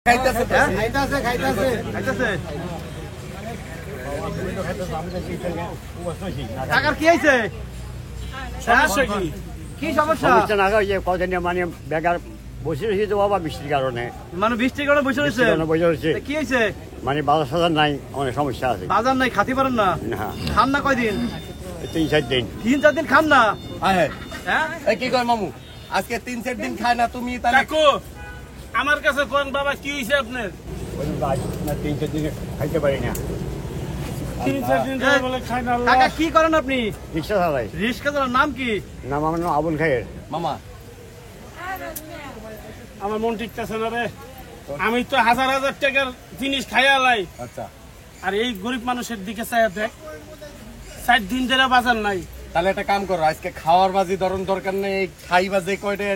খাইতাছে কাকার কি হইছে? কি সমস্যা? কদিন মানে বেকার বসে রয়েছি তো বাবা বৃষ্টির কারণে। মানে বৃষ্টির কারণে বসে রয়েছে? কি হয়েছে? মানে বাজার সাজার নাই, অনেক সমস্যা আছে। বাজার নাই, খাতে পারেন না? খান না কয়দিন? 3-4 দিন। 3-4 দিন খান না? হ্যাঁ কি কয় মামু, আজকে 3-4 দিন খায় না তুমি? কাকু আমার কাছে কোন বাবা কি হইছে আপনার? 3-4 দিন খাইতে পারি না। 3-4 দিন ধরে বলে খাই না। কাকা কি করেন আপনি? রিক্সা চালাই। রিক্সা চালান, নাম কি? নাম আমার নাম আবুল খায়ের। মামা আমার মন ঠিকঠাছে না রে, আমি তো হাজার হাজার টাকার জিনিস খাইয়া লাই। আচ্ছা, আর এই গরিব মানুষের দিকে চাইয়া দেখ, 4 দিন ধরে বাজার নাই। তাহলে একটা কাম করো, আজকে খাওয়ার বাজি ধরন দরকার নেই, এই খাই বাজে কয়টা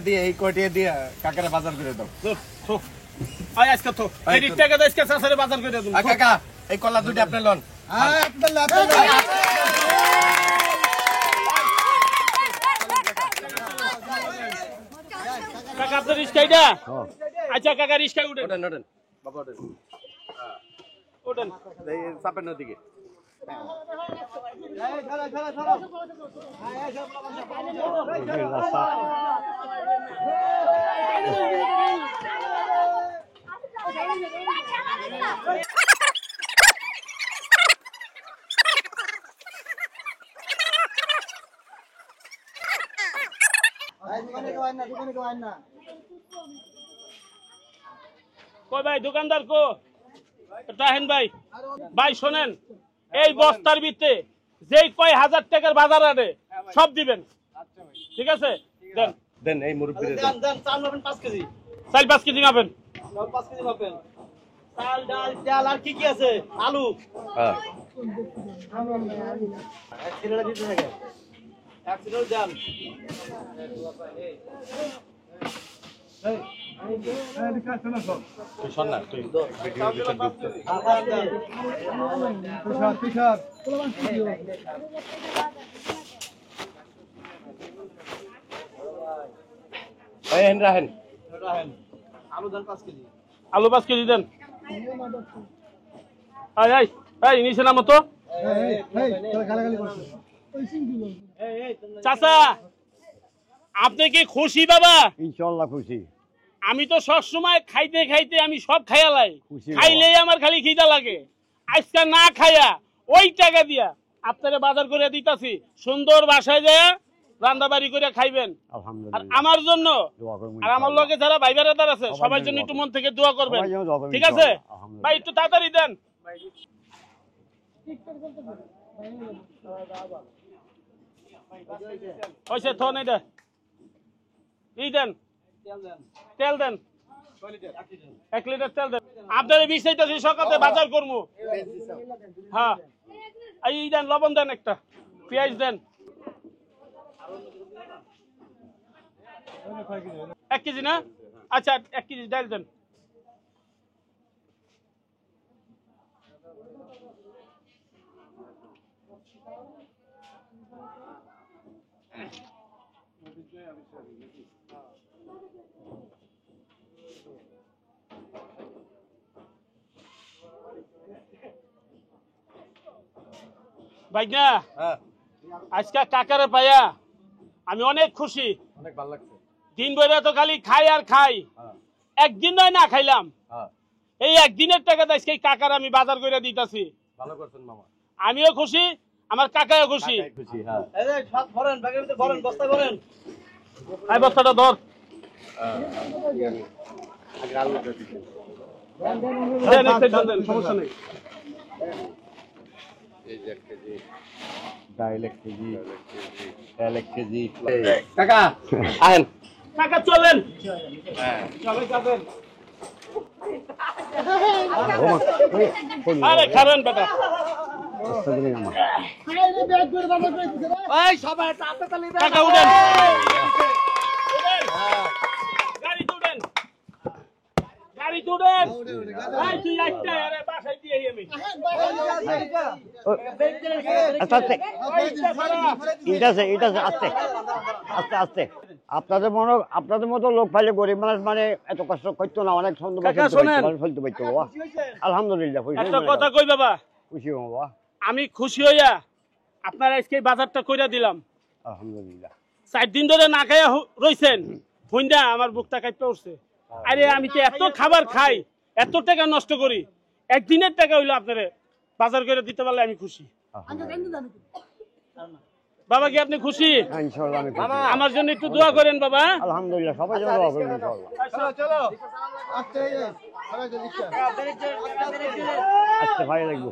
দিয়ে এই কয়টা দিয়ে কাকারে বাজার করে দাও। আজকে তো এই টাকা দিয়ে আজকে চাচারে বাজার করে দেব। কাকা এই কলা দুটো আপনি লন। কাকা আপনার রিস্কাইটা? আচ্ছা কাকা রিস্কাই উঠেন। ওঠেন বাবা ওঠেন। ওঠেন এই চাপেন ওদিকে। কই ভাই দোকানদার কো? রাহেন ভাই, ভাই শোনেন, এই বস্তার ভিতরে যেই কয় হাজার টাকার বাজার আনে সব দিবেন, ঠিক আছে? দেন দেন এই মুরব্বিরে দেন চাল মাপেন 5 কেজি। চাল 5 কেজি মাপেন। 5 কেজি মাপেন। চাল, ডাল, তেল আর কি কি আছে? আলু। হ্যাঁ এক সিলেটা দিতে থাকে। এক সিলেট দেন। তুই শোন না, তুই ভিডিও দিতে ঢুকতে। এই রাহেন আলু দেন 5 কেজি। আলু 5 কেজি দেন। এই নিচে নামো তো। চাচা আপনি কি খুশি বাবা? ইনশাআল্লাহ খুশি। আমি তো সব সময় খাইতে খাইতে আমি সব খাইয়ালাই, খাইলেই আমার খালি খিদা লাগে। আজকে না খাইয়া ওই টাকা দিয়া আপনারা বাজার করে দিতাছি, সুন্দর বাসায় যায় রান্না বাড়ি করে খাইবেন। আর আমার জন্য আর আমার লগে যারা ভাই বেড়াদার আছে সবার জন্য একটু মন থেকে দোয়া করবেন, ঠিক আছে ভাই? একটু তাড়াতাড়ি দেন। হয়েছে থন এটা ই দেন, তেল দেন 1 লিটার তেল দেন। আপনার বিষয়টা সকালে বাজার করবো। হ্যাঁ এই দেন, লবণ দেন, একটা পেঁয়াজ দেন 1 কেজি না? আচ্ছা 1 কেজি ডাল দেন। ভাইনা আজকে কাকারে পাইয়া আমি অনেক খুশি, অনেক ভালো লাগছে। দিন ভরে তো খালি খাই আর খাই, একদিন নয় না খাইলাম। এই একদিনের টাকাতে আজকে কাকার আমি বাজার করে দিতেছি। ভালো করছেন মামা, আমিও খুশি, আমার কাকাও খুশি। খুশি। হ্যাঁ এই যে সব ভরেন, ব্যাগের ভিতরে ভরেন, বস্তা ভরেন। এই বস্তাটা ধর। দেন, সমস্যা নেই। এই যে 1 কেজি ডাল, 1 কেজি তেল, 1 কেজি। কাকা আহেন। কাকা চলেন। হ্যাঁ চলে যাবেন। আরে খাবেন বেটা। এই সবাই তাড়াতাড়ি কাকা উঠেন, গাড়িতে উঠেন, গাড়িতে গাড়িতে উঠেন। এই তুই একটা আরে বাসায় দিয়ে আমি। আস্তে আস্তে ওইটা ছাড়া। এটা আছে আস্তে আস্তে আস্তে আপনাদের মতো লোক পাইলে গরিব মানুষ মানে এত কষ্ট করতো না, অনেক সুন্দর কাকা, শোনেন। ফেলতে পারতো বাবা। আলহামদুলিল্লাহ একটা কথা কই বাবা, খুশি বাবা, আমি খুশি হইয়া আপনার আজকে এই বাজারটা কইরা দিলাম। আলহামদুলিল্লাহ। 4 দিন ধরে না খাইয়া রইছেন, হুইন্ডা আমার বুকটা কাইপা উঠছে। আরে আমি তো এত খাবার খাই, এত টাকা নষ্ট করি, একদিনের টাকা হইলো আপনারে বাজার করে দিতে পারলে আমি খুশি। বাবা কি আপনি খুশি? হ্যাঁ, ইনশাআল্লাহ আমি খুশি। আমার জন্য একটু দোয়া করেন বাবা। আলহামদুলিল্লাহ, সবাই জন্য দোয়া করবেন ইনশাআল্লাহ। চলো আজকে ভালো লাগবে।